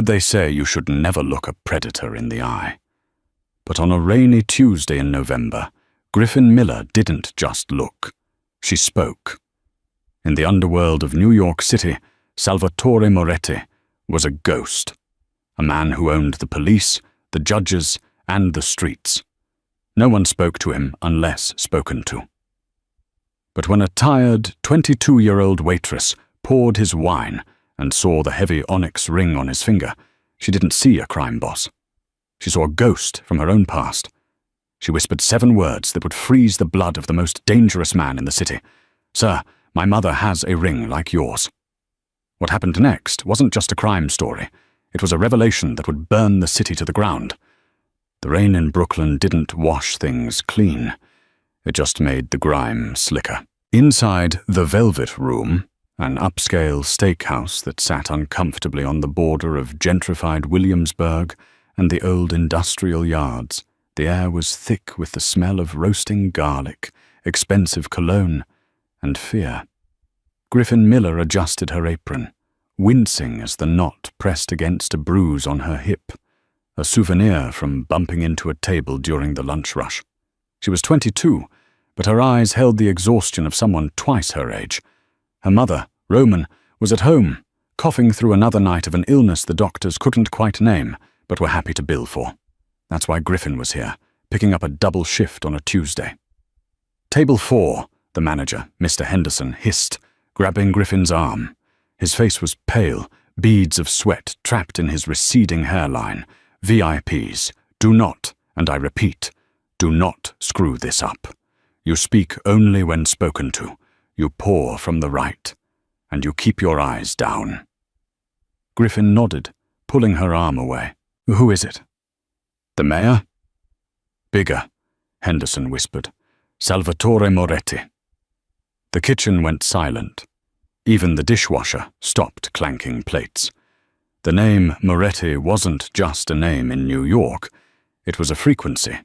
They say you should never look a predator in the eye. But on a rainy Tuesday in November, Griffin Miller didn't just look. She spoke. In the underworld of New York City, Salvatore Moretti was a ghost, a man who owned the police, the judges, and the streets. No one spoke to him unless spoken to. But when a tired 22-year-old waitress poured his wine and saw the heavy onyx ring on his finger, she didn't see a crime boss. She saw a ghost from her own past. She whispered 7 words that would freeze the blood of the most dangerous man in the city. "Sir, my mother has a ring like yours." What happened next wasn't just a crime story. It was a revelation that would burn the city to the ground. The rain in Brooklyn didn't wash things clean. It just made the grime slicker. Inside the Velvet Room, an upscale steakhouse that sat uncomfortably on the border of gentrified Williamsburg and the old industrial yards, the air was thick with the smell of roasting garlic, expensive cologne, and fear. Griffin Miller adjusted her apron, wincing as the knot pressed against a bruise on her hip, a souvenir from bumping into a table during the lunch rush. She was 22, but her eyes held the exhaustion of someone twice her age. Her mother, Roman, was at home, coughing through another night of an illness the doctors couldn't quite name, but were happy to bill for. That's why Griffin was here, picking up a double shift on a Tuesday. "Table 4, the manager, Mr. Henderson, hissed, grabbing Griffin's arm. His face was pale, beads of sweat trapped in his receding hairline. "VIPs, do not, and I repeat, do not screw this up. You speak only when spoken to. You pour from the right, and you keep your eyes down." Griffin nodded, pulling her arm away. "Who is it?" "The mayor?" "Bigger," Henderson whispered. "Salvatore Moretti." The kitchen went silent. Even the dishwasher stopped clanking plates. The name Moretti wasn't just a name in New York. It was a frequency.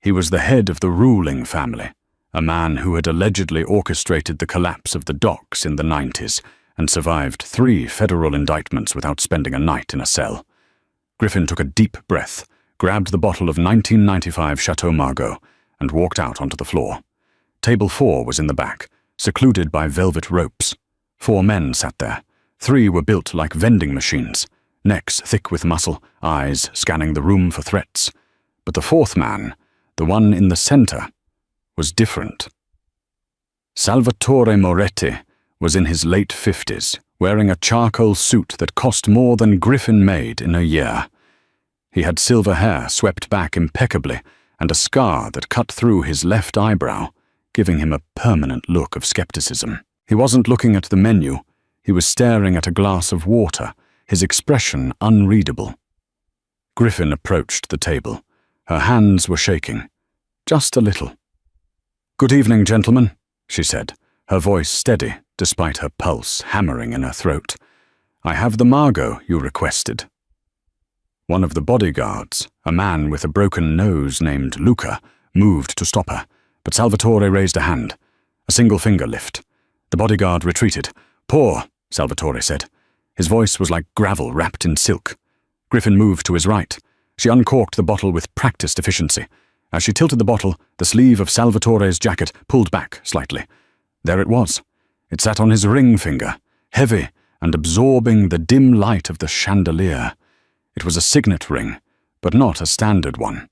He was the head of the ruling family, a man who had allegedly orchestrated the collapse of the docks in the 90s and survived 3 federal indictments without spending a night in a cell. Griffin took a deep breath, grabbed the bottle of 1995 Chateau Margaux, and walked out onto the floor. Table 4 was in the back, secluded by velvet ropes. 4 men sat there. 3 were built like vending machines, necks thick with muscle, eyes scanning the room for threats. But the 4th man, the one in the center, was different. Salvatore Moretti was in his late 50s, wearing a charcoal suit that cost more than Griffin made in a year. He had silver hair swept back impeccably and a scar that cut through his left eyebrow, giving him a permanent look of skepticism. He wasn't looking at the menu. He was staring at a glass of water, his expression unreadable. Griffin approached the table. Her hands were shaking, just a little. "Good evening, gentlemen," she said, her voice steady despite her pulse hammering in her throat. "I have the Margaux you requested." One of the bodyguards, a man with a broken nose named Luca, moved to stop her, but Salvatore raised a hand, a single finger lift. The bodyguard retreated. "Pour," Salvatore said. His voice was like gravel wrapped in silk. Griffin moved to his right. She uncorked the bottle with practiced efficiency. As she tilted the bottle, the sleeve of Salvatore's jacket pulled back slightly. There it was. It sat on his ring finger, heavy and absorbing the dim light of the chandelier. It was a signet ring, but not a standard one.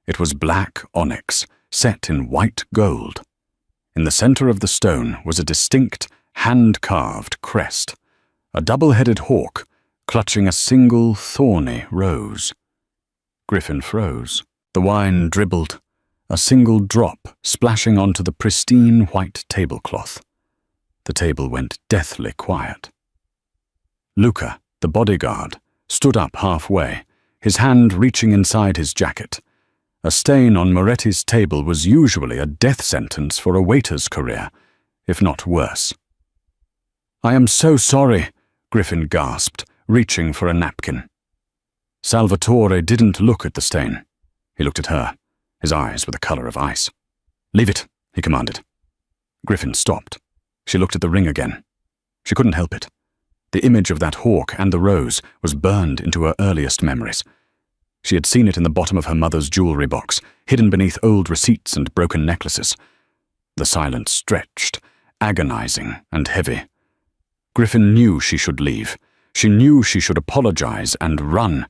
It was black onyx, set in white gold. In the center of the stone was a distinct, hand-carved crest, a double-headed hawk clutching a single thorny rose. Griffin froze. The wine dribbled, a single drop splashing onto the pristine white tablecloth. The table went deathly quiet. Luca, the bodyguard, stood up halfway, his hand reaching inside his jacket. A stain on Moretti's table was usually a death sentence for a waiter's career, if not worse. "I am so sorry," Griffin gasped, reaching for a napkin. Salvatore didn't look at the stain. He looked at her. His eyes were the color of ice. "Leave it," he commanded. Griffin stopped. She looked at the ring again. She couldn't help it. The image of that hawk and the rose was burned into her earliest memories. She had seen it in the bottom of her mother's jewelry box, hidden beneath old receipts and broken necklaces. The silence stretched, agonizing and heavy. Griffin knew she should leave. She knew she should apologize and run,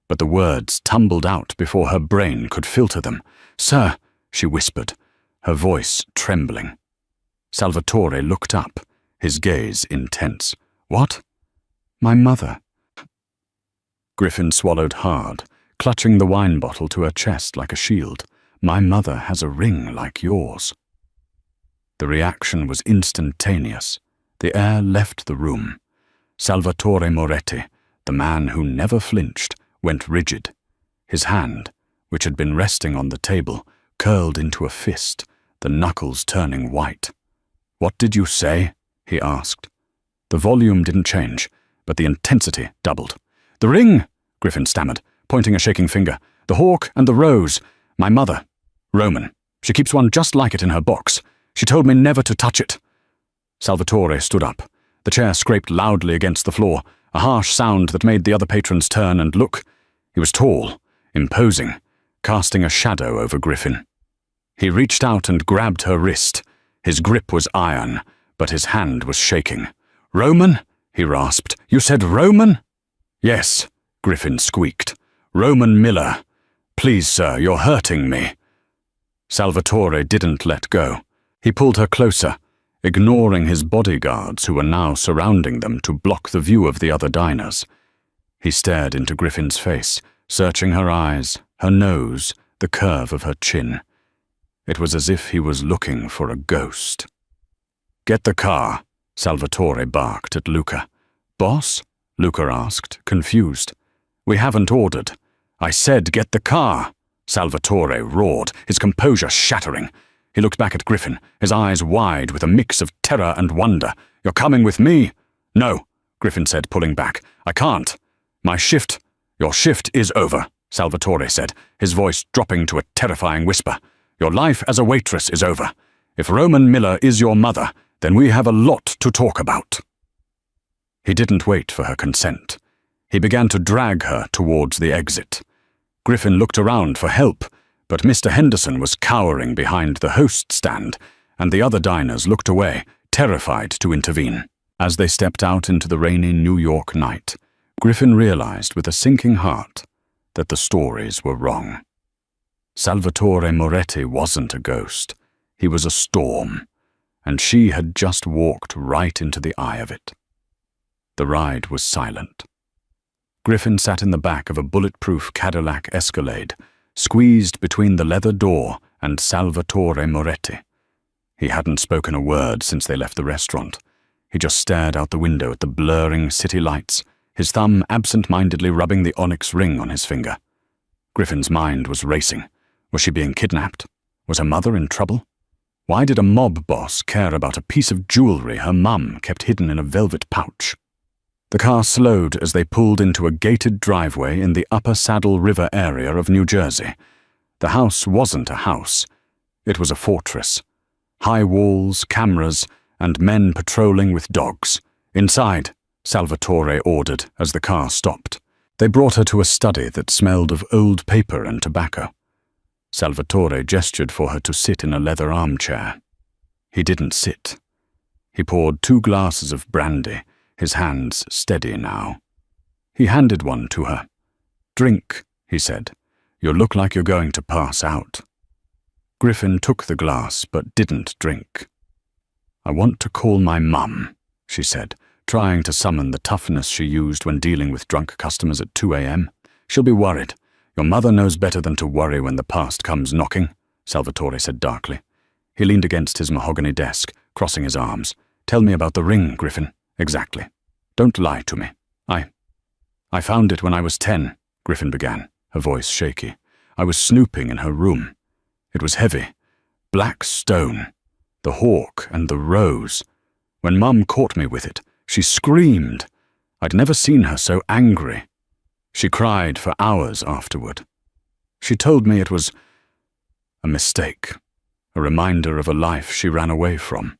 but the words tumbled out before her brain could filter them. "Sir," she whispered, her voice trembling. Salvatore looked up, his gaze intense. "What?" "My mother." Griffin swallowed hard, clutching the wine bottle to her chest like a shield. "My mother has a ring like yours." The reaction was instantaneous. The air left the room. Salvatore Moretti, the man who never flinched, went rigid. His hand, which had been resting on the table, curled into a fist, the knuckles turning white. "What did you say?" he asked. The volume didn't change, but the intensity doubled. "The ring," Griffin stammered, pointing a shaking finger. "The hawk and the rose. My mother. Roman. She keeps one just like it in her box. She told me never to touch it." Salvatore stood up. The chair scraped loudly against the floor, a harsh sound that made the other patrons turn and look. He was tall, imposing, casting a shadow over Griffin. He reached out and grabbed her wrist. His grip was iron, but his hand was shaking. "Roman?" he rasped. "You said Roman?" "Yes," Griffin squeaked. "Roman Miller. Please, sir, you're hurting me." Salvatore didn't let go. He pulled her closer, ignoring his bodyguards who were now surrounding them to block the view of the other diners. He stared into Griffin's face, searching her eyes, her nose, the curve of her chin. It was as if he was looking for a ghost. "Get the car," Salvatore barked at Luca. "Boss?" Luca asked, confused. "We haven't ordered." "I said get the car," Salvatore roared, his composure shattering. He looked back at Griffin, his eyes wide with a mix of terror and wonder. "You're coming with me?" "No," Griffin said, pulling back. "I can't. Your shift is over," Salvatore said, his voice dropping to a terrifying whisper. "Your life as a waitress is over. If Roman Miller is your mother, then we have a lot to talk about." He didn't wait for her consent. He began to drag her towards the exit. Griffin looked around for help, but Mr. Henderson was cowering behind the host stand, and the other diners looked away, terrified to intervene. As they stepped out into the rainy New York night, Griffin realized with a sinking heart that the stories were wrong. Salvatore Moretti wasn't a ghost. He was a storm, and she had just walked right into the eye of it. The ride was silent. Griffin sat in the back of a bulletproof Cadillac Escalade, squeezed between the leather door and Salvatore Moretti. He hadn't spoken a word since they left the restaurant. He just stared out the window at the blurring city lights, his thumb absent-mindedly rubbing the onyx ring on his finger. Griffin's mind was racing. Was she being kidnapped? Was her mother in trouble? Why did a mob boss care about a piece of jewelry her mum kept hidden in a velvet pouch? The car slowed as they pulled into a gated driveway in the Upper Saddle River area of New Jersey. The house wasn't a house. It was a fortress. High walls, cameras, and men patrolling with dogs. "Inside," Salvatore ordered as the car stopped. They brought her to a study that smelled of old paper and tobacco. Salvatore gestured for her to sit in a leather armchair. He didn't sit. He poured 2 glasses of brandy, his hands steady now. He handed one to her. "Drink," he said. "You look like you're going to pass out." Griffin took the glass but didn't drink. "I want to call my mum," she said, trying to summon the toughness she used when dealing with drunk customers at 2 a.m. "She'll be worried. Your mother knows better than to worry when the past comes knocking," Salvatore said darkly. He leaned against his mahogany desk, crossing his arms. "Tell me about the ring, Griffin. Exactly. Don't lie to me. I found it when I was 10, Griffin began, her voice shaky. I was snooping in her room. It was heavy. Black stone. The hawk and the rose. When Mum caught me with it, she screamed. I'd never seen her so angry. She cried for hours afterward. She told me it was a mistake, a reminder of a life she ran away from.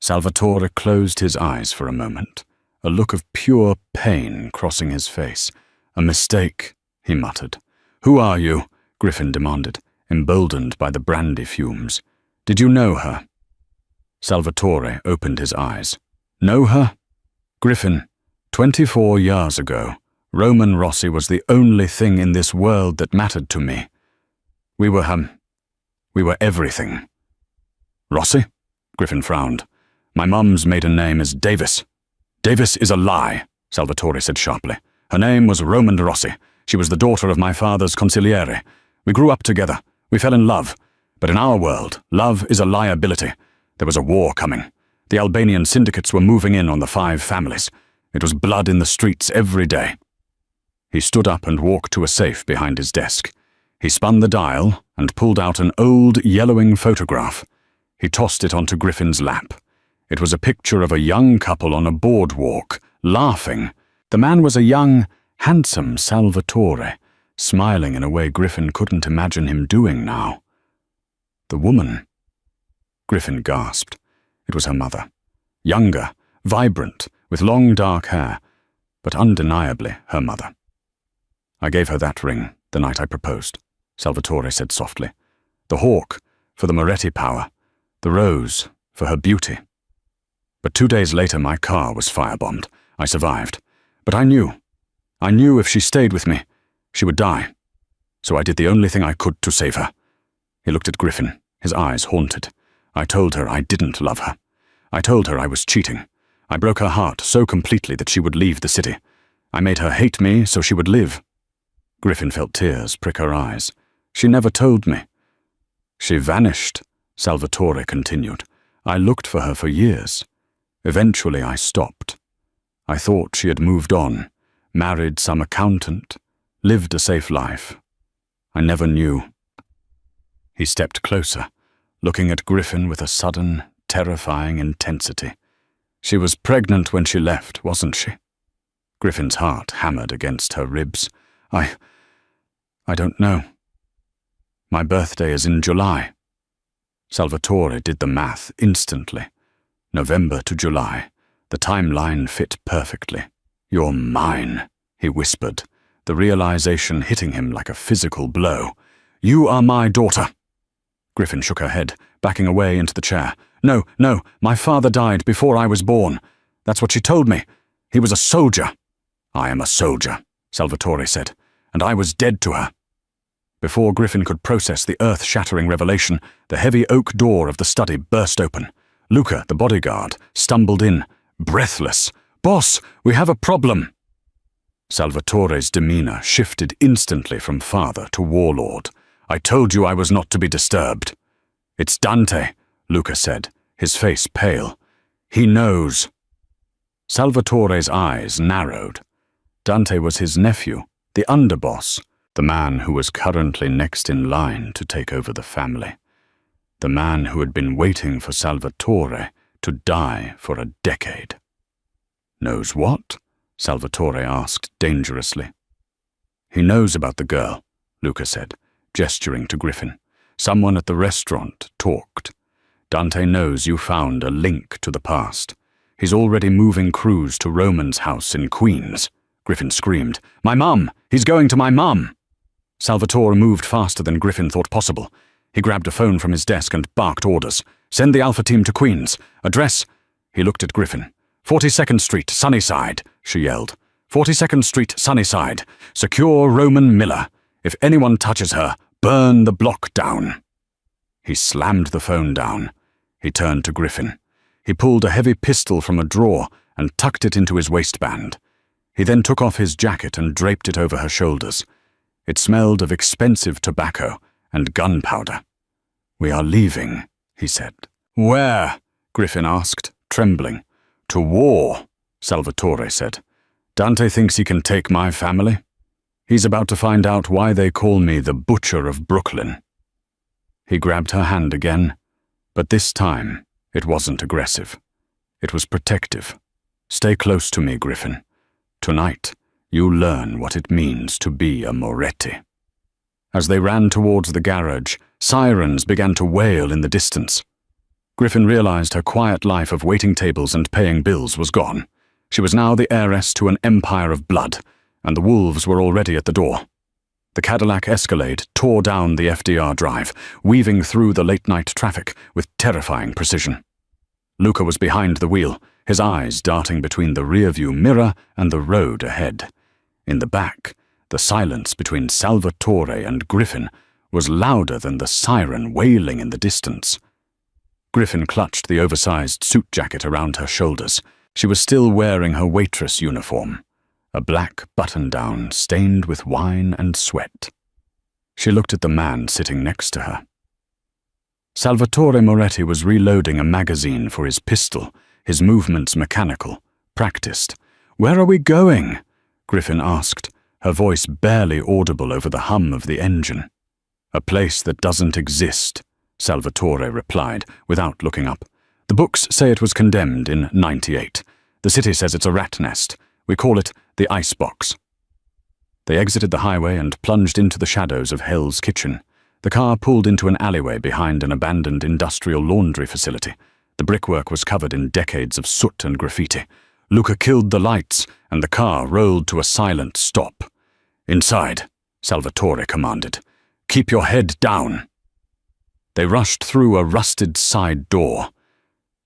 Salvatore closed his eyes for a moment, a look of pure pain crossing his face. "A mistake," he muttered. "Who are you?" Griffin demanded, emboldened by the brandy fumes. "Did you know her?" Salvatore opened his eyes. "Know her?" "Griffin, 24 years ago, Roman Rossi was the only thing in this world that mattered to me. We were everything." "Rossi?" Griffin frowned. "My mum's maiden name is Davis." "Davis is a lie," Salvatore said sharply. "Her name was Roman Rossi. She was the daughter of my father's consigliere. We grew up together. We fell in love. But in our world, love is a liability. There was a war coming. The Albanian syndicates were moving in on the 5 families. It was blood in the streets every day." He stood up and walked to a safe behind his desk. He spun the dial and pulled out an old, yellowing photograph. He tossed it onto Griffin's lap. It was a picture of a young couple on a boardwalk, laughing. The man was a young, handsome Salvatore, smiling in a way Griffin couldn't imagine him doing now. The woman. Griffin gasped. It was her mother. Younger, vibrant, with long dark hair, but undeniably her mother. "I gave her that ring the night I proposed," Salvatore said softly. "The hawk, for the Moretti power. The rose, for her beauty. But 2 days later my car was firebombed. I survived. But I knew if she stayed with me, she would die. So I did the only thing I could to save her." He looked at Griffin, his eyes haunted. "I told her I didn't love her. I told her I was cheating. I broke her heart so completely that she would leave the city. I made her hate me so she would live." Griffin felt tears prick her eyes. "She never told me." "She vanished," Salvatore continued. "I looked for her for years. Eventually I stopped. I thought she had moved on, married some accountant, lived a safe life. I never knew." He stepped closer, looking at Griffin with a sudden, terrifying intensity. "She was pregnant when she left, wasn't she?" Griffin's heart hammered against her ribs. I don't know. My birthday is in July." Salvatore did the math instantly. November to July. The timeline fit perfectly. "You're mine," he whispered, the realization hitting him like a physical blow. "You are my daughter." Griffin shook her head, backing away into the chair. No, my father died before I was born. That's what she told me. He was a soldier." "I am a soldier," Salvatore said, "and I was dead to her." Before Griffin could process the earth-shattering revelation, the heavy oak door of the study burst open. Luca, the bodyguard, stumbled in, breathless. "Boss, we have a problem." Salvatore's demeanor shifted instantly from father to warlord. "I told you I was not to be disturbed." "It's Dante," Luca said, his face pale. "He knows." Salvatore's eyes narrowed. Dante was his nephew, the underboss, the man who was currently next in line to take over the family. The man who had been waiting for Salvatore to die for a decade. "Knows what?" Salvatore asked dangerously. "He knows about the girl," Luca said, gesturing to Griffin. "Someone at the restaurant talked. Dante knows you found a link to the past. He's already moving crews to Roman's house in Queens." Griffin screamed. "My mum! He's going to my mum!" Salvatore moved faster than Griffin thought possible. He grabbed a phone from his desk and barked orders. "Send the Alpha team to Queens. Address—" He looked at Griffin. 42nd Street, Sunnyside," she yelled. 42nd Street, Sunnyside. Secure Roman Miller. If anyone touches her, burn the block down." He slammed the phone down. He turned to Griffin. He pulled a heavy pistol from a drawer and tucked it into his waistband. He then took off his jacket and draped it over her shoulders. It smelled of expensive tobacco and gunpowder. "We are leaving," he said. "Where?" Griffin asked, trembling. "To war," Salvatore said. "Dante thinks he can take my family. He's about to find out why they call me the Butcher of Brooklyn." He grabbed her hand again, but this time it wasn't aggressive. It was protective. "Stay close to me, Griffin. Tonight, you learn what it means to be a Moretti." As they ran towards the garage, sirens began to wail in the distance. Griffin realized her quiet life of waiting tables and paying bills was gone. She was now the heiress to an empire of blood, and the wolves were already at the door. The Cadillac Escalade tore down the FDR drive, weaving through the late-night traffic with terrifying precision. Luca was behind the wheel, his eyes darting between the rearview mirror and the road ahead. In the back, the silence between Salvatore and Griffin was louder than the siren wailing in the distance. Griffin clutched the oversized suit jacket around her shoulders. She was still wearing her waitress uniform, a black button-down stained with wine and sweat. She looked at the man sitting next to her. Salvatore Moretti was reloading a magazine for his pistol, his movements mechanical, practiced. "Where are we going?" Griffin asked, her voice barely audible over the hum of the engine. "A place that doesn't exist," Salvatore replied, without looking up. "The books say it was condemned in '98. The city says it's a rat nest. We call it the Icebox." They exited the highway and plunged into the shadows of Hell's Kitchen. The car pulled into an alleyway behind an abandoned industrial laundry facility. The brickwork was covered in decades of soot and graffiti. Luca killed the lights, and the car rolled to a silent stop. "Inside," Salvatore commanded. "Keep your head down." They rushed through a rusted side door.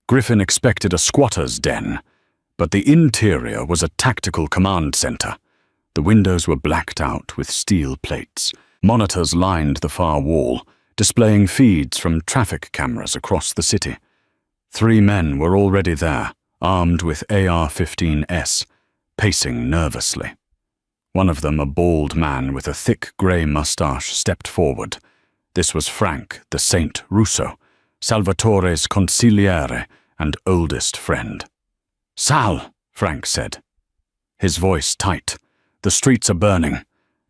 Griffin expected a squatter's den, but the interior was a tactical command center. The windows were blacked out with steel plates. Monitors lined the far wall, displaying feeds from traffic cameras across the city. 3 men were already there, armed with AR-15s, pacing nervously. One of them, a bald man with a thick grey mustache, stepped forward. This was Frank, the Saint Russo, Salvatore's consigliere and oldest friend. "Sal," Frank said, his voice tight. "The streets are burning.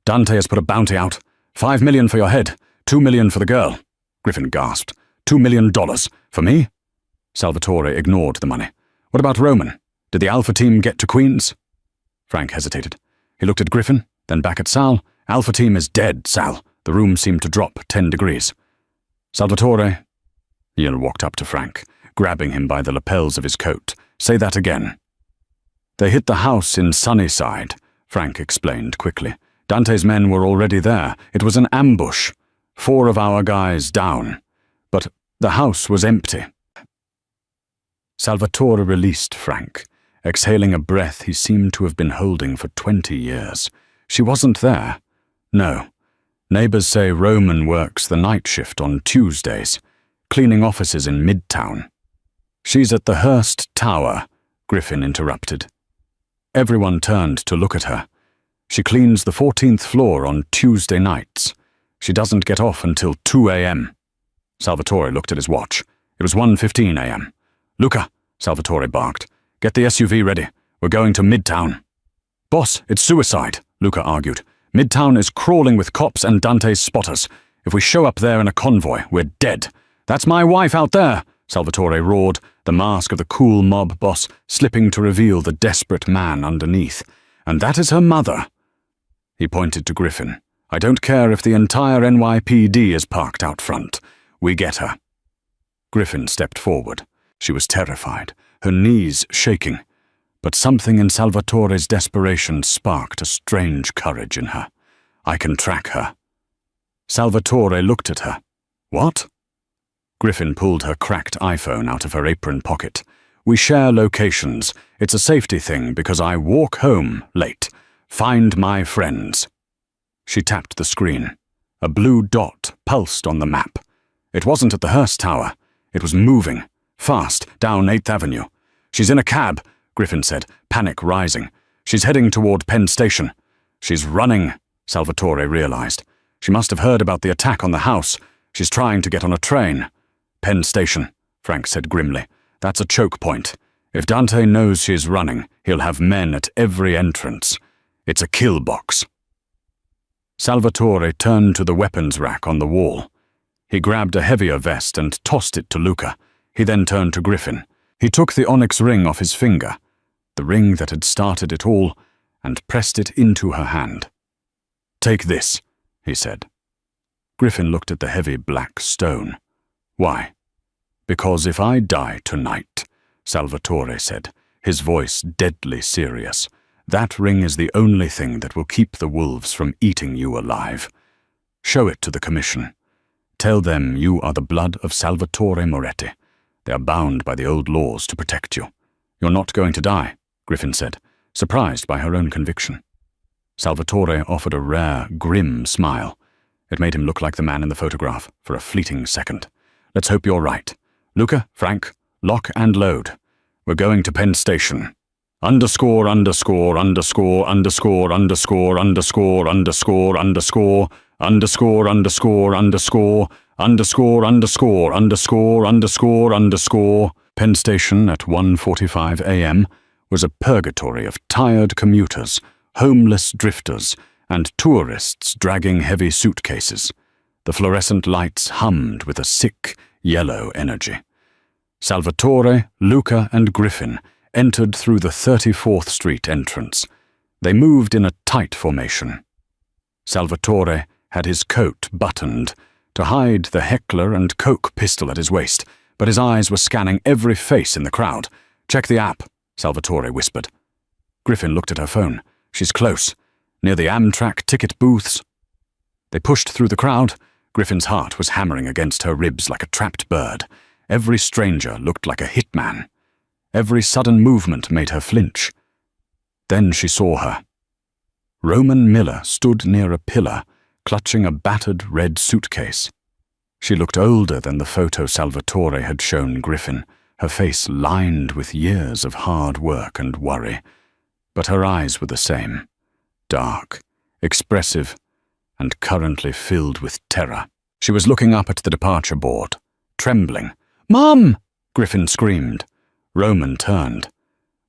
Dante has put a bounty out. $5 million for your head, $2 million for the girl." Griffin gasped. $2 million? For me? Salvatore ignored the money. "What about Roman? Did the Alpha team get to Queens?" Frank hesitated. He looked at Griffin, then back at Sal. "Alpha team is dead, Sal." The room seemed to drop 10 degrees. "Salvatore," Ian walked up to Frank, grabbing him by the lapels of his coat. "Say that again." "They hit the house in Sunnyside," Frank explained quickly. "Dante's men were already there. It was an ambush. 4 of our guys down. But the house was empty." Salvatore released Frank, exhaling a breath he seemed to have been holding for 20 years. "She wasn't there. No. Neighbors say Roman works the night shift on Tuesdays, cleaning offices in Midtown." "She's at the Hearst Tower," Griffin interrupted. Everyone turned to look at her. "She cleans the 14th floor on Tuesday nights. She doesn't get off until 2 a.m. Salvatore looked at his watch. It was 1:15 a.m. "Luca," Salvatore barked, "get the SUV ready. We're going to Midtown." "Boss, it's suicide," Luca argued. "Midtown is crawling with cops and Dante's spotters. If we show up there in a convoy, we're dead." "That's my wife out there," Salvatore roared, the mask of the cool mob boss slipping to reveal the desperate man underneath. "And that is her mother." He pointed to Griffin. "I don't care if the entire NYPD is parked out front. We get her." Griffin stepped forward. She was terrified, her knees shaking. But something in Salvatore's desperation sparked a strange courage in her. "I can track her." Salvatore looked at her. "What?" Griffin pulled her cracked iPhone out of her apron pocket. "We share locations. It's a safety thing because I walk home late. Find my friends." She tapped the screen. A blue dot pulsed on the map. It wasn't at the Hearst Tower. It was moving, fast, down 8th Avenue. "She's in a cab," Griffin said, panic rising. "She's heading toward Penn Station." "She's running," Salvatore realized. "She must have heard about the attack on the house. She's trying to get on a train." "Penn Station," Frank said grimly. "That's a choke point. If Dante knows she's running, he'll have men at every entrance. It's a kill box." Salvatore turned to the weapons rack on the wall. He grabbed a heavier vest and tossed it to Luca. He then turned to Griffin. He took the onyx ring off his finger, the ring that had started it all, and pressed it into her hand. "Take this," he said. Griffin looked at the heavy black stone. "Why?" Because if I die tonight, Salvatore said, his voice deadly serious, that ring is the only thing that will keep the wolves from eating you alive. Show it to the commission. Tell them you are the blood of Salvatore Moretti. They are bound by the old laws to protect you. You're not going to die, Griffin said, surprised by her own conviction. Salvatore offered a rare, grim smile. It made him look like the man in the photograph for a fleeting second. Let's hope you're right. Luca, Frank, lock and load. We're going to Penn Station. Underscore, underscore, underscore, underscore, underscore, underscore, underscore, underscore, underscore, underscore, underscore, underscore, underscore, underscore, underscore, underscore. Penn Station at 1:45 a.m. was a purgatory of tired commuters, homeless drifters, and tourists dragging heavy suitcases. The fluorescent lights hummed with a sick, yellow energy. Salvatore, Luca, and Griffin entered through the 34th Street entrance. They moved in a tight formation. Salvatore had his coat buttoned to hide the heckler and Coke pistol at his waist, but his eyes were scanning every face in the crowd. Check the app, Salvatore whispered. Griffin looked at her phone. She's close, near the Amtrak ticket booths. They pushed through the crowd. Griffin's heart was hammering against her ribs like a trapped bird. Every stranger looked like a hitman. Every sudden movement made her flinch. Then she saw her. Roman Miller stood near a pillar, clutching a battered red suitcase. She looked older than the photo Salvatore had shown Griffin, her face lined with years of hard work and worry. But her eyes were the same, dark, expressive, and currently filled with terror. She was looking up at the departure board, trembling. "Mom!" Griffin screamed. Roman turned.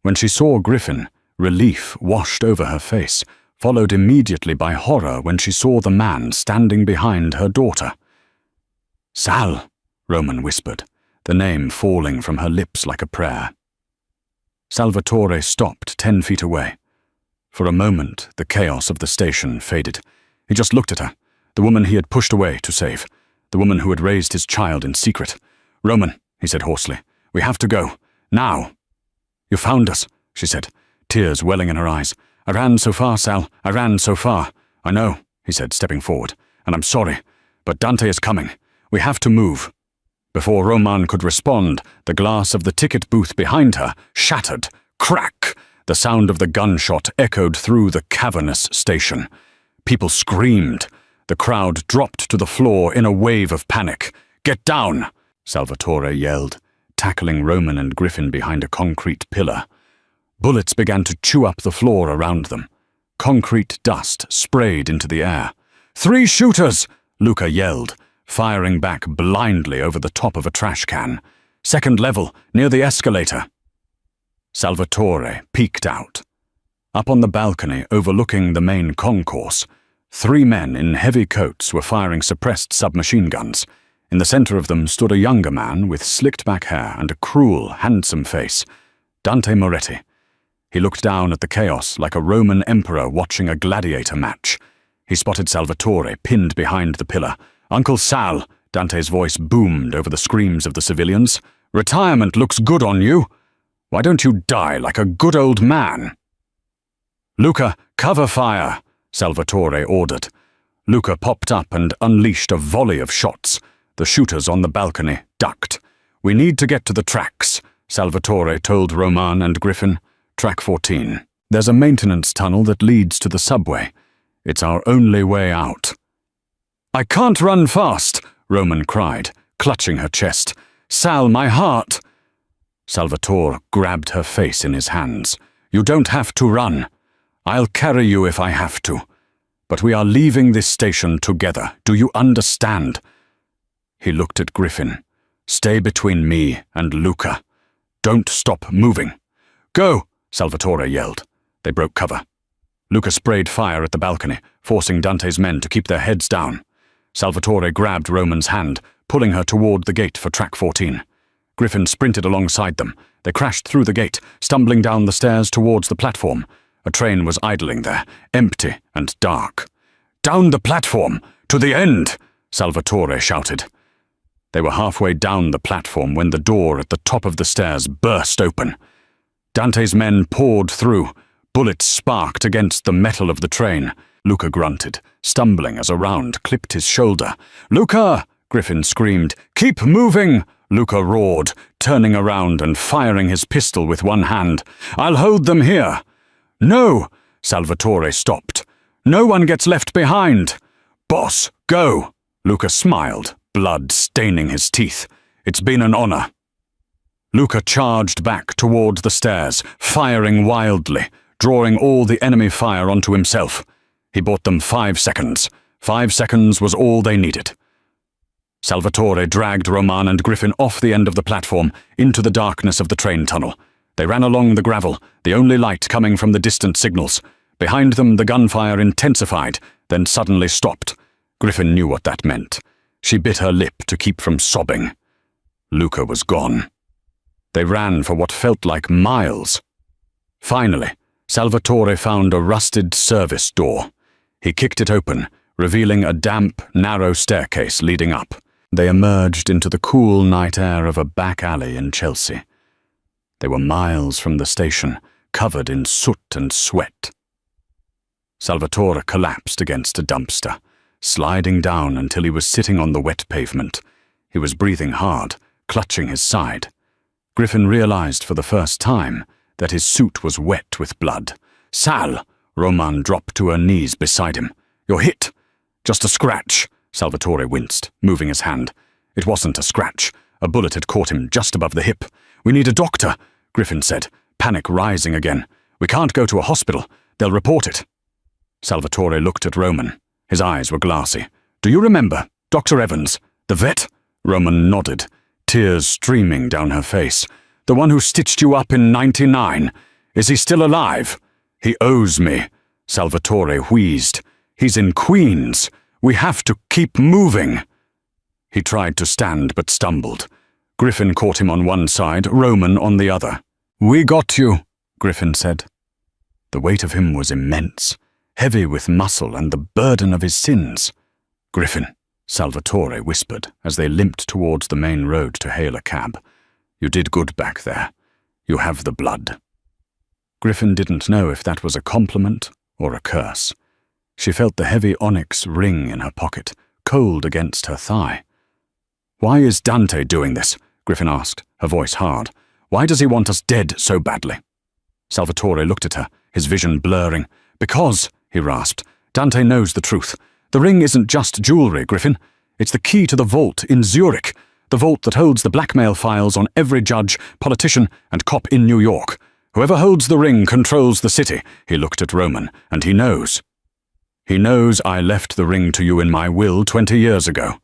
When she saw Griffin, relief washed over her face, followed immediately by horror when she saw the man standing behind her daughter. "Sal," Roman whispered, the name falling from her lips like a prayer. Salvatore stopped 10 feet away. For a moment, the chaos of the station faded. He just looked at her, the woman he had pushed away to save, the woman who had raised his child in secret. "Roman," he said hoarsely, "we have to go. Now." "You found us," she said, tears welling in her eyes. "I ran so far, Sal. I ran so far." "I know," he said, stepping forward, "and I'm sorry, but Dante is coming. We have to move." Before Roman could respond, the glass of the ticket booth behind her shattered. Crack! The sound of the gunshot echoed through the cavernous station. People screamed. The crowd dropped to the floor in a wave of panic. "Get down!" Salvatore yelled, tackling Roman and Griffin behind a concrete pillar. Bullets began to chew up the floor around them. Concrete dust sprayed into the air. "3 shooters!" Luca yelled, firing back blindly over the top of a trash can. "Second level, near the escalator." Salvatore peeked out. Up on the balcony overlooking the main concourse, 3 men in heavy coats were firing suppressed submachine guns. In the center of them stood a younger man with slicked-back hair and a cruel, handsome face, Dante Moretti. He looked down at the chaos like a Roman emperor watching a gladiator match. He spotted Salvatore pinned behind the pillar. "Uncle Sal," Dante's voice boomed over the screams of the civilians. "Retirement looks good on you. Why don't you die like a good old man?" "Luca, cover fire," Salvatore ordered. Luca popped up and unleashed a volley of shots. The shooters on the balcony ducked. "We need to get to the tracks," Salvatore told Roman and Griffin. "Track 14. There's a maintenance tunnel that leads to the subway. It's our only way out." "I can't run fast," Roman cried, clutching her chest. "Sal, my heart." Salvatore grabbed her face in his hands. "You don't have to run. I'll carry you if I have to. But we are leaving this station together. Do you understand?" He looked at Griffin. "Stay between me and Luca. Don't stop moving." "Go!" Salvatore yelled. They broke cover. Luca sprayed fire at the balcony, forcing Dante's men to keep their heads down. Salvatore grabbed Roman's hand, pulling her toward the gate for track 14. Griffin sprinted alongside them. They crashed through the gate, stumbling down the stairs towards the platform. A train was idling there, empty and dark. "Down the platform! To the end!" Salvatore shouted. They were halfway down the platform when the door at the top of the stairs burst open. Dante's men poured through. Bullets sparked against the metal of the train. Luca grunted, stumbling as a round clipped his shoulder. "Luca!" Griffin screamed. "Keep moving!" Luca roared, turning around and firing his pistol with one hand. "I'll hold them here." "No!" Salvatore stopped. "No one gets left behind." "Boss, go!" Luca smiled, blood staining his teeth. "It's been an honor." Luca charged back toward the stairs, firing wildly, drawing all the enemy fire onto himself. He bought them 5 seconds. 5 seconds was all they needed. Salvatore dragged Roman and Griffin off the end of the platform, into the darkness of the train tunnel. They ran along the gravel, the only light coming from the distant signals. Behind them, the gunfire intensified, then suddenly stopped. Griffin knew what that meant. She bit her lip to keep from sobbing. Luca was gone. They ran for what felt like miles. Finally, Salvatore found a rusted service door. He kicked it open, revealing a damp, narrow staircase leading up. They emerged into the cool night air of a back alley in Chelsea. They were miles from the station, covered in soot and sweat. Salvatore collapsed against a dumpster, sliding down until he was sitting on the wet pavement. He was breathing hard, clutching his side. Griffin realized for the first time that his suit was wet with blood. "Sal!" Roman dropped to her knees beside him. "You're hit." "Just a scratch." Salvatore winced, moving his hand. It wasn't a scratch. A bullet had caught him just above the hip. "We need a doctor," Griffin said, panic rising again. "We can't go to a hospital. They'll report it." Salvatore looked at Roman. His eyes were glassy. "Do you remember Dr. Evans, the vet?" Roman nodded, tears streaming down her face. "The one who stitched you up in '99. Is he still alive?" "He owes me," Salvatore wheezed. "He's in Queens. We have to keep moving." He tried to stand but stumbled. Griffin caught him on one side, Roman on the other. "We got you," Griffin said. The weight of him was immense, heavy with muscle and the burden of his sins. "Griffin," Salvatore whispered as they limped towards the main road to hail a cab. "You did good back there. You have the blood." Griffin didn't know if that was a compliment or a curse. She felt the heavy onyx ring in her pocket, cold against her thigh. "Why is Dante doing this?" Griffin asked, her voice hard. "Why does he want us dead so badly?" Salvatore looked at her, his vision blurring. "Because," he rasped, "Dante knows the truth. The ring isn't just jewelry, Griffin. It's the key to the vault in Zurich, the vault that holds the blackmail files on every judge, politician, and cop in New York. Whoever holds the ring controls the city." He looked at Roman, "and he knows. He knows I left the ring to you in my will 20 years ago.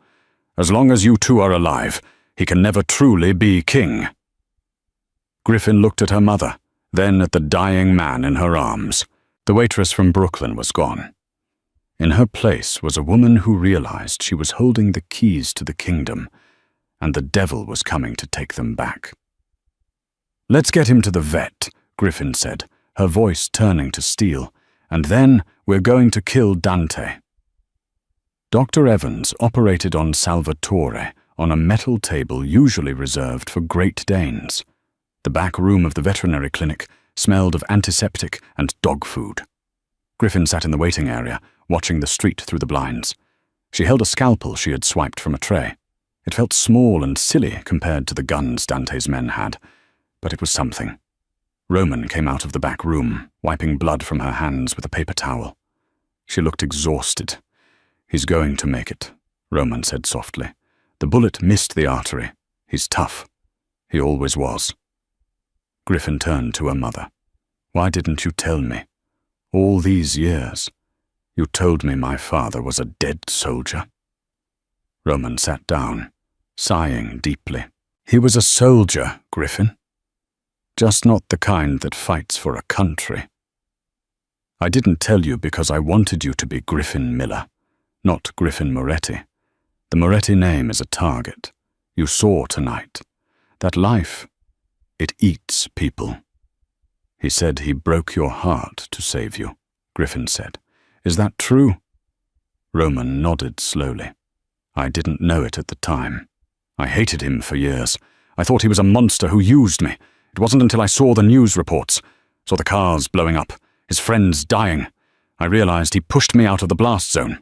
As long as you two are alive, he can never truly be king." Griffin looked at her mother, then at the dying man in her arms. The waitress from Brooklyn was gone. In her place was a woman who realized she was holding the keys to the kingdom, and the devil was coming to take them back. "Let's get him to the vet," Griffin said, her voice turning to steel. "And then we're going to kill Dante." Dr. Evans operated on Salvatore on a metal table usually reserved for Great Danes. The back room of the veterinary clinic smelled of antiseptic and dog food. Griffin sat in the waiting area, watching the street through the blinds. She held a scalpel she had swiped from a tray. It felt small and silly compared to the guns Dante's men had, but it was something. Roman came out of the back room, wiping blood from her hands with a paper towel. She looked exhausted. "He's going to make it," Roman said softly. "The bullet missed the artery. He's tough. He always was." Griffin turned to her mother. "Why didn't you tell me? All these years. You told me my father was a dead soldier." Roman sat down, sighing deeply. "He was a soldier, Griffin. Just not the kind that fights for a country. I didn't tell you because I wanted you to be Griffin Miller, not Griffin Moretti. The Moretti name is a target. You saw tonight. That life, it eats people." "He said he broke your heart to save you," Griffin said. "Is that true?" Roman nodded slowly. "I didn't know it at the time. I hated him for years. I thought he was a monster who used me. It wasn't until I saw the news reports, saw the cars blowing up, his friends dying. I realized he pushed me out of the blast zone.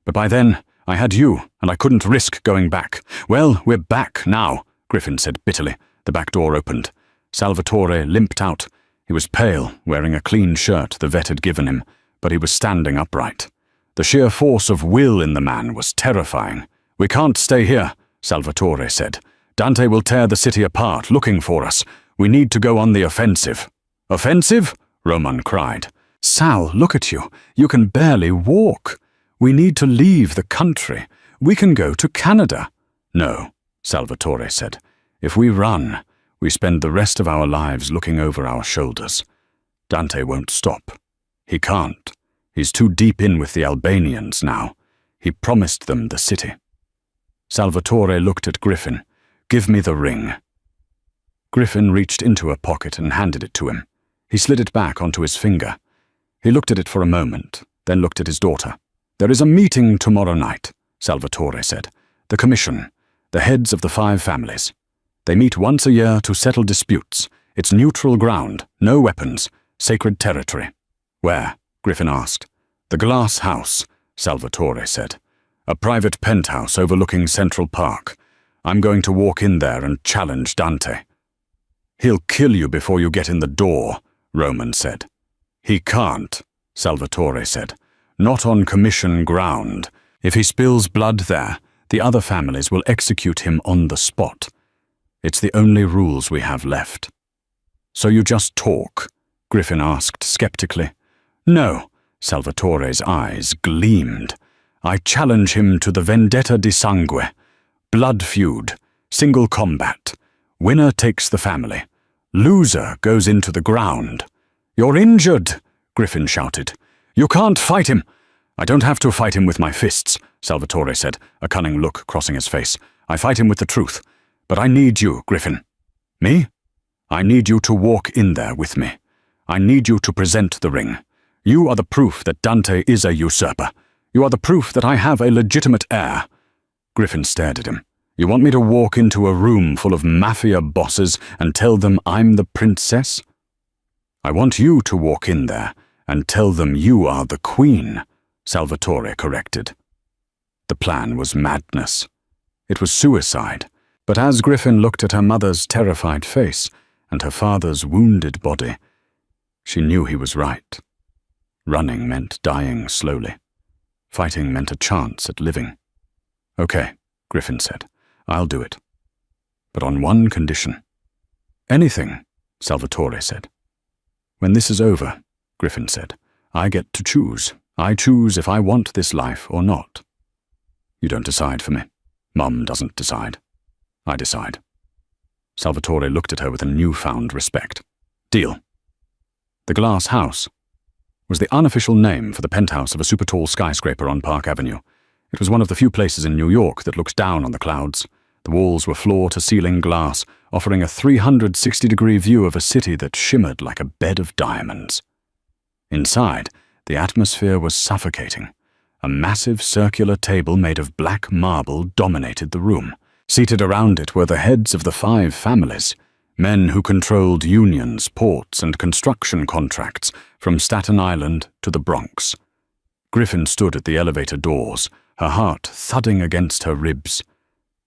But by then, I had you, and I couldn't risk going back. Well, we're back now, Griffin said bitterly. The back door opened. Salvatore limped out. He was pale, wearing a clean shirt the vet had given him, but he was standing upright. The sheer force of will in the man was terrifying. We can't stay here, Salvatore said. Dante will tear the city apart, looking for us. We need to go on the offensive. Offensive? Roman cried. Sal, look at you. You can barely walk. We need to leave the country. We can go to Canada. No, Salvatore said. If we run, we spend the rest of our lives looking over our shoulders. Dante won't stop. He can't. He's too deep in with the Albanians now. He promised them the city. Salvatore looked at Griffin. Give me the ring. Griffin reached into a pocket and handed it to him. He slid it back onto his finger. He looked at it for a moment, then looked at his daughter. There is a meeting tomorrow night, Salvatore said. The commission, the heads of the 5 families. They meet once a year to settle disputes. It's neutral ground, no weapons, sacred territory. Where? Griffin asked. The Glass House, Salvatore said. A private penthouse overlooking Central Park. I'm going to walk in there and challenge Dante. He'll kill you before you get in the door, Roman said. He can't, Salvatore said. Not on commission ground. If he spills blood there, the other families will execute him on the spot. It's the only rules we have left. So you just talk? Griffin asked skeptically. No, Salvatore's eyes gleamed. I challenge him to the vendetta di sangue. Blood feud, single combat. Winner takes the family. Loser goes into the ground. You're injured, Griffin shouted. You can't fight him. I don't have to fight him with my fists, Salvatore said, a cunning look crossing his face. I fight him with the truth. But I need you, Griffin. Me? I need you to walk in there with me. I need you to present the ring. You are the proof that Dante is a usurper. You are the proof that I have a legitimate heir. Griffin stared at him. You want me to walk into a room full of Mafia bosses and tell them I'm the princess? I want you to walk in there and tell them you are the queen, Salvatore corrected. The plan was madness. It was suicide. But as Griffin looked at her mother's terrified face and her father's wounded body, she knew he was right. Running meant dying slowly. Fighting meant a chance at living. Okay, Griffin said. I'll do it. But on one condition. Anything, Salvatore said. When this is over, Griffin said, I get to choose. I choose if I want this life or not. You don't decide for me. Mum doesn't decide. I decide. Salvatore looked at her with a newfound respect. Deal. The Glass House was the unofficial name for the penthouse of a super-tall skyscraper on Park Avenue. It was one of the few places in New York that looks down on the clouds. The walls were floor-to-ceiling glass, offering a 360-degree view of a city that shimmered like a bed of diamonds. Inside, the atmosphere was suffocating. A massive circular table made of black marble dominated the room. Seated around it were the heads of the 5 families, men who controlled unions, ports, and construction contracts from Staten Island to the Bronx. Griffin stood at the elevator doors, her heart thudding against her ribs.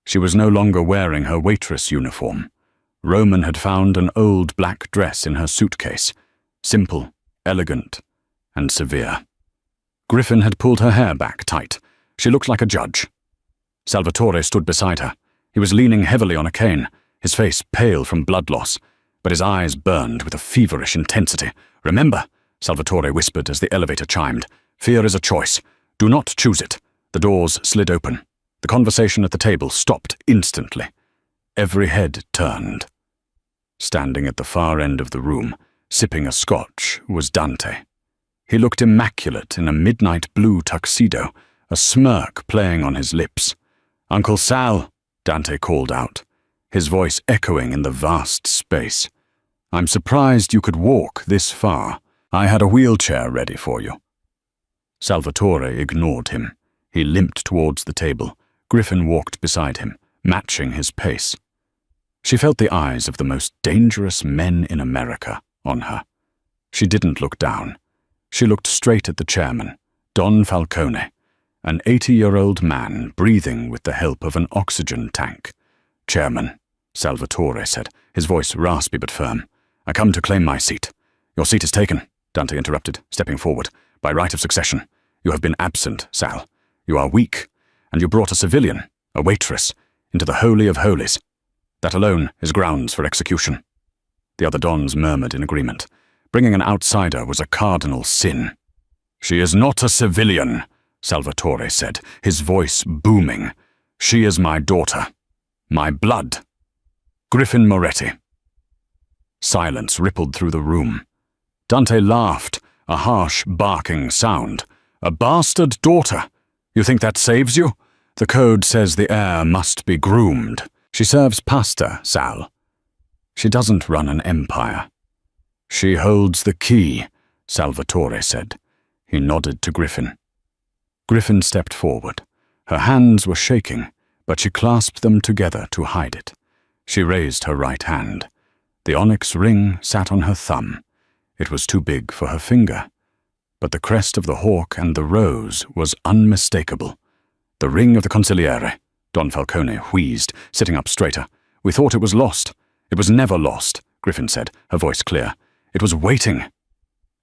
She was no longer wearing her waitress uniform. Roman had found an old black dress in her suitcase, simple, elegant, and severe. Griffin had pulled her hair back tight. She looked like a judge. Salvatore stood beside her. He was leaning heavily on a cane, his face pale from blood loss, but his eyes burned with a feverish intensity. Remember, Salvatore whispered as the elevator chimed, fear is a choice. Do not choose it. The doors slid open. The conversation at the table stopped instantly. Every head turned. Standing at the far end of the room, sipping a scotch, was Dante. He looked immaculate in a midnight blue tuxedo, a smirk playing on his lips. Uncle Sal, Dante called out, his voice echoing in the vast space. I'm surprised you could walk this far. I had a wheelchair ready for you. Salvatore ignored him. He limped towards the table. Griffin walked beside him, matching his pace. She felt the eyes of the most dangerous men in America on her. She didn't look down. She looked straight at the chairman, Don Falcone, an 80-year-old man breathing with the help of an oxygen tank. "Chairman," Salvatore said, his voice raspy but firm, "I come to claim my seat." "Your seat is taken," Dante interrupted, stepping forward. "By right of succession. You have been absent, Sal. You are weak, and you brought a civilian, a waitress, into the Holy of Holies. That alone is grounds for execution." The other dons murmured in agreement. Bringing an outsider was a cardinal sin. "She is not a civilian," Salvatore said, his voice booming. "She is my daughter. My blood. Griffin Moretti." Silence rippled through the room. Dante laughed, a harsh, barking sound. "A bastard daughter? You think that saves you? The code says the heir must be groomed. She serves pasta, Sal. She doesn't run an empire." "She holds the key," Salvatore said. He nodded to Griffin. Griffin stepped forward. Her hands were shaking, but she clasped them together to hide it. She raised her right hand. The onyx ring sat on her thumb. It was too big for her finger. But the crest of the hawk and the rose was unmistakable. "The ring of the consigliere," Don Falcone wheezed, sitting up straighter. "We thought it was lost." "It was never lost," Griffin said, her voice clear. "It was waiting."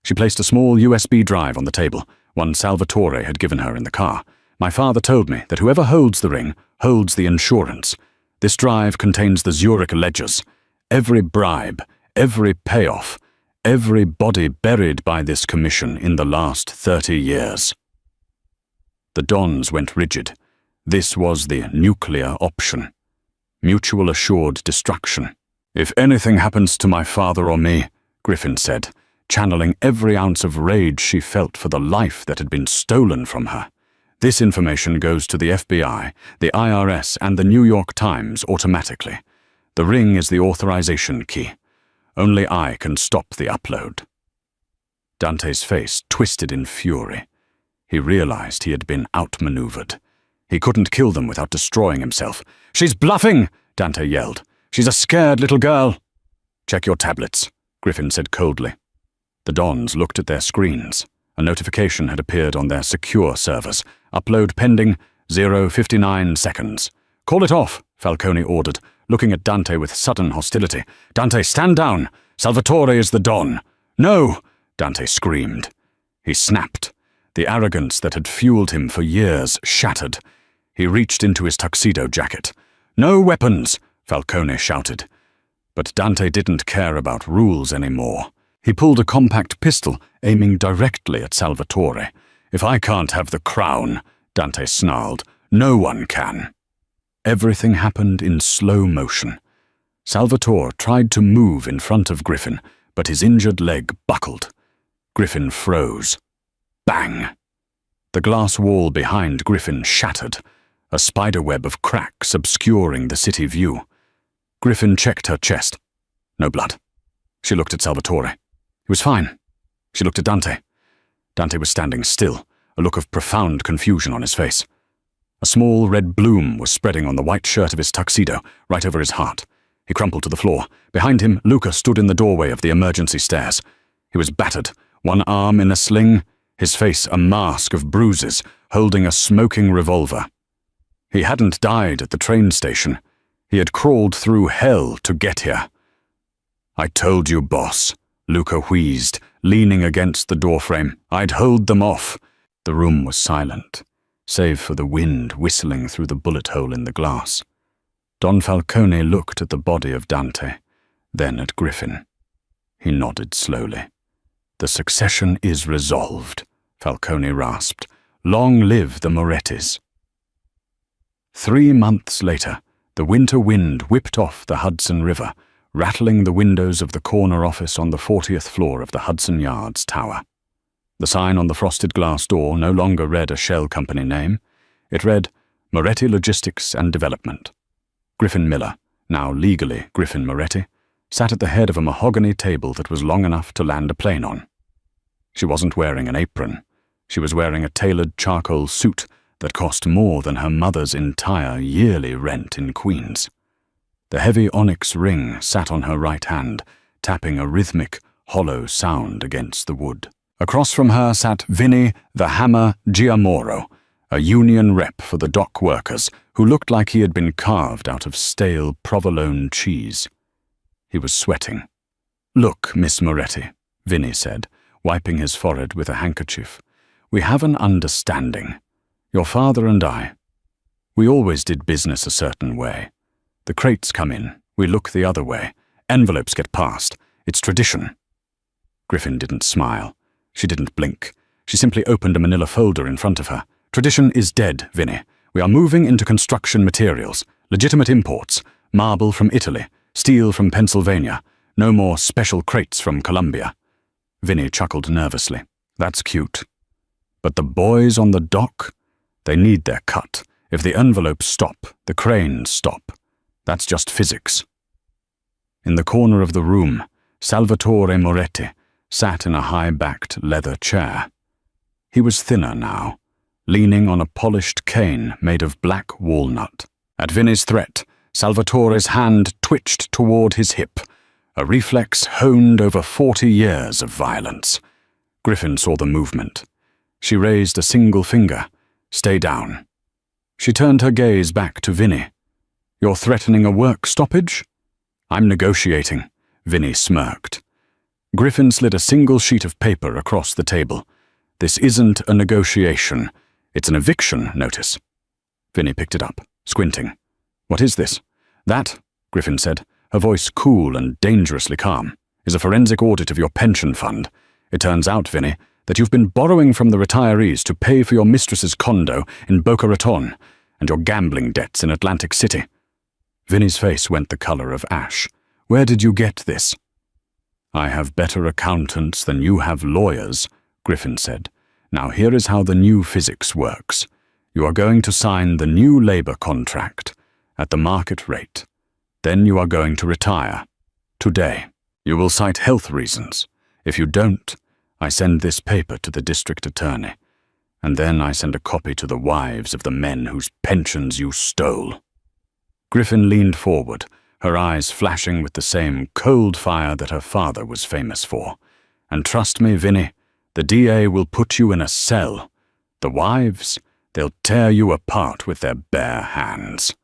She placed a small USB drive on the table, one Salvatore had given her in the car. "My father told me that whoever holds the ring holds the insurance. This drive contains the Zurich ledgers. Every bribe, every payoff, every body buried by this commission in the last 30 years. The dons went rigid. This was the nuclear option. Mutual assured destruction. "If anything happens to my father or me," Griffin said, channeling every ounce of rage she felt for the life that had been stolen from her, "this information goes to the FBI, the IRS, and the New York Times automatically. The ring is the authorization key. Only I can stop the upload." Dante's face twisted in fury. He realized he had been outmaneuvered. He couldn't kill them without destroying himself. "She's bluffing!" Dante yelled. "She's a scared little girl." "Check your tablets," Griffin said coldly. The dons looked at their screens. A notification had appeared on their secure servers. "Upload pending, 0:59 seconds. "Call it off," Falcone ordered, looking at Dante with sudden hostility. "Dante, stand down! Salvatore is the don." "No!" Dante screamed. He snapped. The arrogance that had fueled him for years shattered. He reached into his tuxedo jacket. "No weapons!" Falcone shouted. But Dante didn't care about rules anymore. He pulled a compact pistol, aiming directly at Salvatore. "If I can't have the crown," Dante snarled, "no one can." Everything happened in slow motion. Salvatore tried to move in front of Griffin, but his injured leg buckled. Griffin froze. Bang! The glass wall behind Griffin shattered, a spiderweb of cracks obscuring the city view. Griffin checked her chest. No blood. She looked at Salvatore. He was fine. She looked at Dante. Dante was standing still, a look of profound confusion on his face. A small red bloom was spreading on the white shirt of his tuxedo, right over his heart. He crumpled to the floor. Behind him, Luca stood in the doorway of the emergency stairs. He was battered, one arm in a sling, his face a mask of bruises, holding a smoking revolver. He hadn't died at the train station. He had crawled through hell to get here. "I told you, boss," Luca wheezed, leaning against the doorframe. "I'd hold them off." The room was silent, save for the wind whistling through the bullet hole in the glass. Don Falcone looked at the body of Dante, then at Griffin. He nodded slowly. "The succession is resolved," Falcone rasped. "Long live the Morettis." 3 months later, the winter wind whipped off the Hudson River, rattling the windows of the corner office on the 40th floor of the Hudson Yards Tower. The sign on the frosted glass door no longer read a shell company name. It read, Moretti Logistics and Development. Griffin Miller, now legally Griffin Moretti, sat at the head of a mahogany table that was long enough to land a plane on. She wasn't wearing an apron. She was wearing a tailored charcoal suit that cost more than her mother's entire yearly rent in Queens. The heavy onyx ring sat on her right hand, tapping a rhythmic, hollow sound against the wood. Across from her sat Vinny the Hammer Giamoro, a union rep for the dock workers who looked like he had been carved out of stale provolone cheese. He was sweating. "Look, Miss Moretti," Vinny said, wiping his forehead with a handkerchief. "We have an understanding. Your father and I. We always did business a certain way. The crates come in, we look the other way. Envelopes get passed. It's tradition." Griffin didn't smile. She didn't blink. She simply opened a manila folder in front of her. "Tradition is dead, Vinny. We are moving into construction materials, legitimate imports, marble from Italy, steel from Pennsylvania, no more special crates from Colombia." Vinny chuckled nervously. "That's cute. But the boys on the dock? They need their cut. If the envelopes stop, the cranes stop. That's just physics." In the corner of the room, Salvatore Moretti sat in a high-backed leather chair. He was thinner now, leaning on a polished cane made of black walnut. At Vinny's threat, Salvatore's hand twitched toward his hip, a reflex honed over 40 years of violence. Griffin saw the movement. She raised a single finger. "Stay down." She turned her gaze back to Vinny. "You're threatening a work stoppage?" "I'm negotiating," Vinny smirked. Griffin slid a single sheet of paper across the table. "This isn't a negotiation. It's an eviction notice." Vinny picked it up, squinting. "What is this?" "That," Griffin said, her voice cool and dangerously calm, "is a forensic audit of your pension fund. It turns out, Vinny, that you've been borrowing from the retirees to pay for your mistress's condo in Boca Raton and your gambling debts in Atlantic City." Vinny's face went the color of ash. "Where did you get this?" "I have better accountants than you have lawyers," Griffin said. "Now here is how the new physics works. You are going to sign the new labor contract at the market rate. Then you are going to retire. Today. You will cite health reasons. If you don't, I send this paper to the district attorney, and then I send a copy to the wives of the men whose pensions you stole." Griffin leaned forward, her eyes flashing with the same cold fire that her father was famous for. "And trust me, Vinny, the DA will put you in a cell. The wives, they'll tear you apart with their bare hands."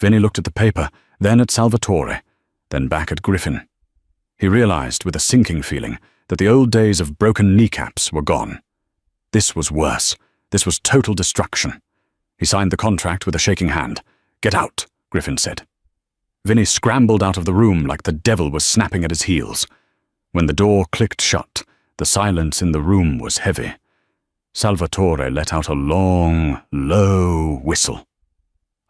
Vinny looked at the paper, then at Salvatore, then back at Griffin. He realized with a sinking feeling that the old days of broken kneecaps were gone. This was worse. This was total destruction. He signed the contract with a shaking hand. "Get out," Griffin said. Vinny scrambled out of the room like the devil was snapping at his heels. When the door clicked shut, the silence in the room was heavy. Salvatore let out a long, low whistle.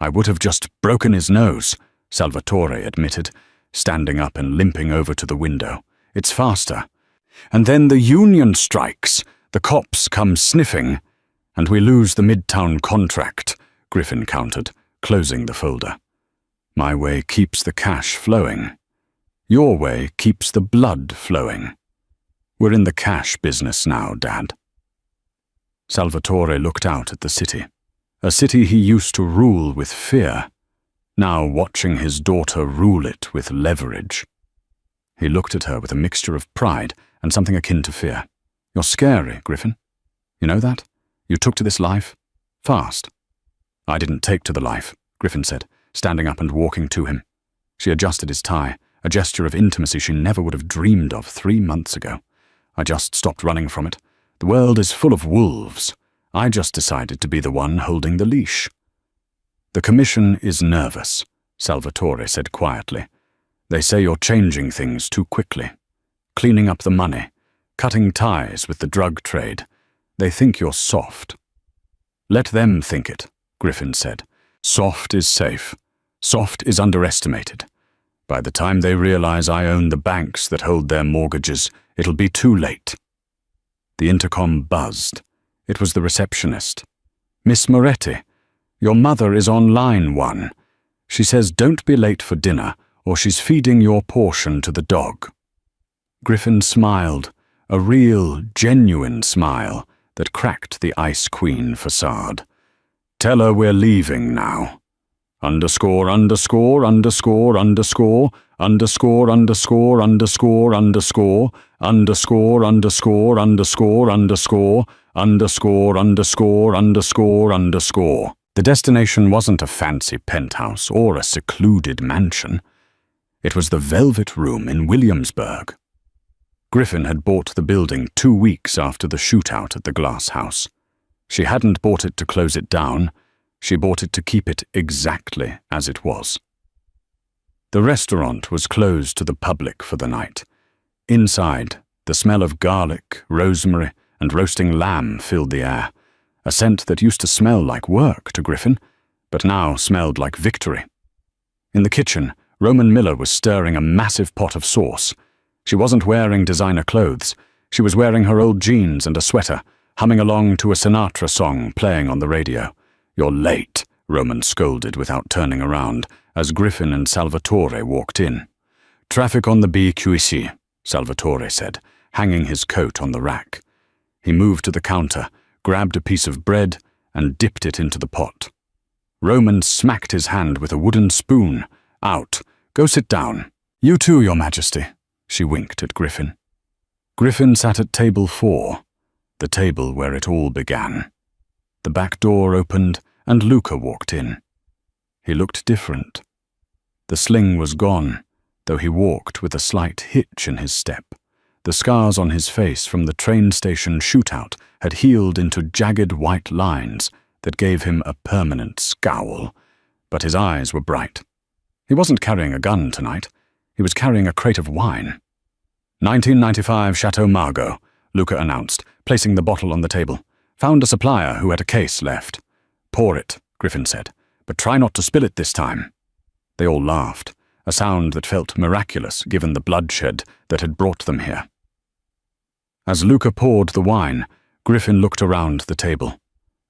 "I would have just broken his nose," Salvatore admitted, standing up and limping over to the window. "It's faster. And then the union strikes. The cops come sniffing. And we lose the Midtown contract," Griffin countered, closing the folder. "My way keeps the cash flowing. Your way keeps the blood flowing. We're in the cash business now, Dad." Salvatore looked out at the city, a city he used to rule with fear, now watching his daughter rule it with leverage. He looked at her with a mixture of pride and something akin to fear. "You're scary, Griffin. You know that? You took to this life? Fast." "I didn't take to the life," Griffin said, standing up and walking to him. She adjusted his tie, a gesture of intimacy she never would have dreamed of 3 months ago. "I just stopped running from it. The world is full of wolves. I just decided to be the one holding the leash." "The commission is nervous," Salvatore said quietly. "They say you're changing things too quickly, cleaning up the money, cutting ties with the drug trade. They think you're soft." "Let them think it," Griffin said. "Soft is safe. Soft is underestimated. By the time they realize I own the banks that hold their mortgages, it'll be too late." The intercom buzzed. It was the receptionist. "Miss Moretti, your mother is on line 1. She says don't be late for dinner, or she's feeding your portion to the dog." Griffin smiled, a real, genuine smile that cracked the Ice Queen facade. Tell her we're leaving now. Underscore, underscore, underscore, underscore, underscore, underscore, underscore, underscore, underscore, underscore, underscore, underscore, underscore, underscore, underscore, underscore. The destination wasn't a fancy penthouse or a secluded mansion. It was the Velvet Room in Williamsburg. Griffin had bought the building 2 weeks after the shootout at the glass house. She hadn't bought it to close it down. She bought it to keep it exactly as it was. The restaurant was closed to the public for the night. Inside, the smell of garlic, rosemary, and roasting lamb filled the air, a scent that used to smell like work to Griffin, but now smelled like victory. In the kitchen, Roman Miller was stirring a massive pot of sauce. She wasn't wearing designer clothes. She was wearing her old jeans and a sweater, humming along to a Sinatra song playing on the radio. "You're late," Roman scolded without turning around, as Griffin and Salvatore walked in. "Traffic on the BQC," Salvatore said, hanging his coat on the rack. He moved to the counter, grabbed a piece of bread, and dipped it into the pot. Roman smacked his hand with a wooden spoon. "Out. Go sit down." "You too, Your Majesty," she winked at Griffin. Griffin sat at table 4, the table where it all began. The back door opened, and Luca walked in. He looked different. The sling was gone, though he walked with a slight hitch in his step. The scars on his face from the train station shootout had healed into jagged white lines that gave him a permanent scowl, but his eyes were bright. He wasn't carrying a gun tonight. He was carrying a crate of wine. 1995 Chateau Margaux, Luca announced, placing the bottle on the table. "Found a supplier who had a case left." "Pour it," Griffin said, "but try not to spill it this time." They all laughed, a sound that felt miraculous given the bloodshed that had brought them here. As Luca poured the wine, Griffin looked around the table.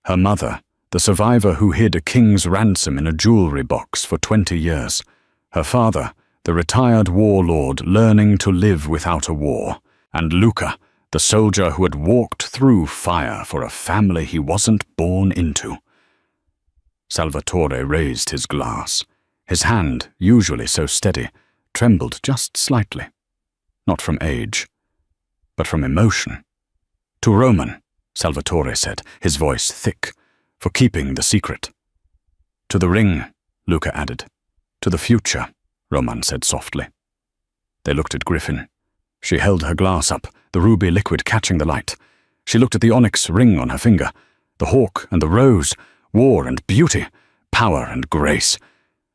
Her mother, the survivor who hid a king's ransom in a jewelry box for 20 years. Her father, the retired warlord learning to live without a war. And Luca, the soldier who had walked through fire for a family he wasn't born into. Salvatore raised his glass. His hand, usually so steady, trembled just slightly. Not from age, but from emotion. "To Roman," Salvatore said, his voice thick, "for keeping the secret." "To the ring," Luca added. "To the future," Roman said softly. They looked at Griffin. She held her glass up, the ruby liquid catching the light. She looked at the onyx ring on her finger, the hawk and the rose, war and beauty, power and grace.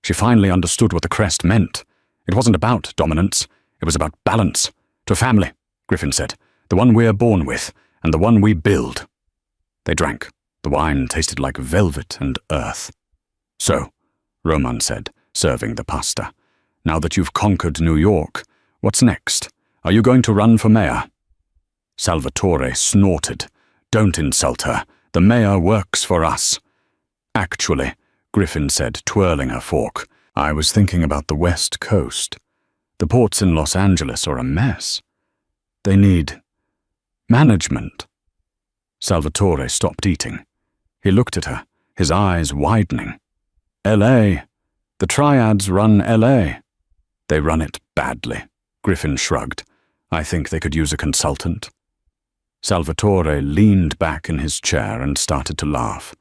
She finally understood what the crest meant. It wasn't about dominance, it was about balance. "To family," Griffin said, "the one we're born with, and the one we build." They drank. The wine tasted like velvet and earth. "So," Roman said, serving the pasta, "now that you've conquered New York, what's next? Are you going to run for mayor?" Salvatore snorted. "Don't insult her. The mayor works for us." "Actually," Griffin said, twirling her fork, "I was thinking about the West Coast. The ports in Los Angeles are a mess. They need management." Salvatore stopped eating. He looked at her, his eyes widening. "LA. The Triads run LA. They run it badly." Griffin shrugged. "I think they could use a consultant." Salvatore leaned back in his chair and started to laugh.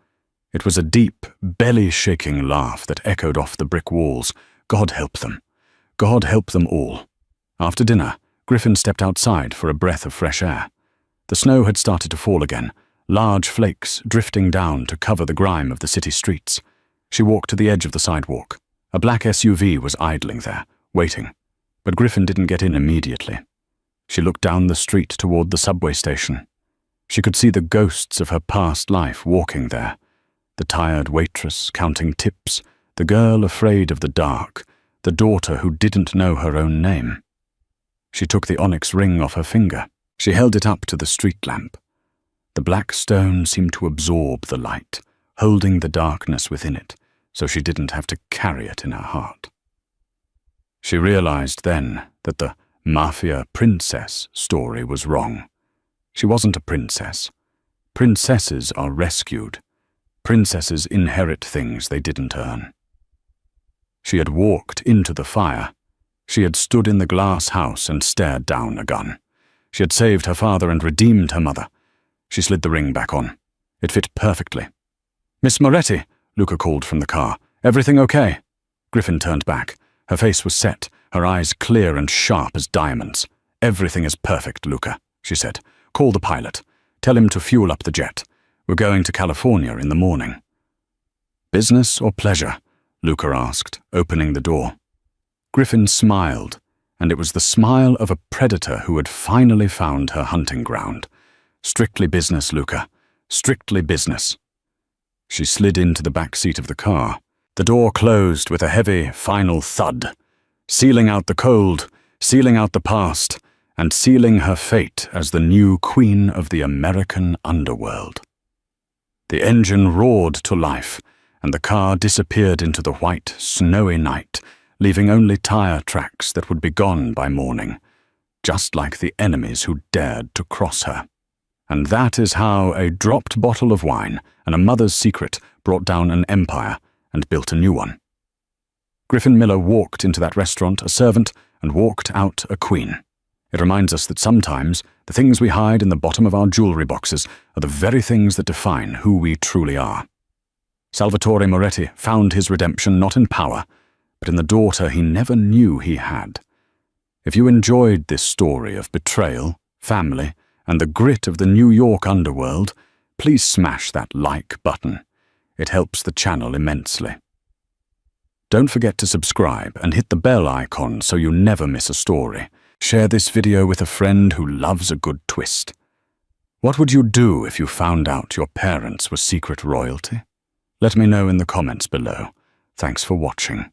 It was a deep, belly-shaking laugh that echoed off the brick walls. God help them. God help them all. After dinner, Griffin stepped outside for a breath of fresh air. The snow had started to fall again, large flakes drifting down to cover the grime of the city streets. She walked to the edge of the sidewalk. A black SUV was idling there, waiting. But Griffin didn't get in immediately. She looked down the street toward the subway station. She could see the ghosts of her past life walking there. The tired waitress counting tips, the girl afraid of the dark, the daughter who didn't know her own name. She took the onyx ring off her finger. She held it up to the street lamp. The black stone seemed to absorb the light, holding the darkness within it, so she didn't have to carry it in her heart. She realized then that the Mafia princess story was wrong. She wasn't a princess. Princesses are rescued. Princesses inherit things they didn't earn. She had walked into the fire. She had stood in the glass house and stared down a gun. She had saved her father and redeemed her mother. She slid the ring back on. It fit perfectly. "Miss Moretti," Luca called from the car. "Everything okay?" Griffin turned back. Her face was set, her eyes clear and sharp as diamonds. "Everything is perfect, Luca," she said. "Call the pilot. Tell him to fuel up the jet. We're going to California in the morning." "Business or pleasure?" Luca asked, opening the door. Griffin smiled, and it was the smile of a predator who had finally found her hunting ground. "Strictly business, Luca. Strictly business." She slid into the back seat of the car. The door closed with a heavy, final thud, sealing out the cold, sealing out the past, and sealing her fate as the new queen of the American underworld. The engine roared to life, and the car disappeared into the white, snowy night, leaving only tire tracks that would be gone by morning, just like the enemies who dared to cross her. And that is how a dropped bottle of wine and a mother's secret brought down an empire and built a new one. Griffin Miller walked into that restaurant a servant and walked out a queen. It reminds us that sometimes the things we hide in the bottom of our jewelry boxes are the very things that define who we truly are. Salvatore Moretti found his redemption not in power, but in the daughter he never knew he had. If you enjoyed this story of betrayal, family, and the grit of the New York underworld, please smash that like button. It helps the channel immensely. Don't forget to subscribe and hit the bell icon so you never miss a story. Share this video with a friend who loves a good twist. What would you do if you found out your parents were secret royalty? Let me know in the comments below. Thanks for watching.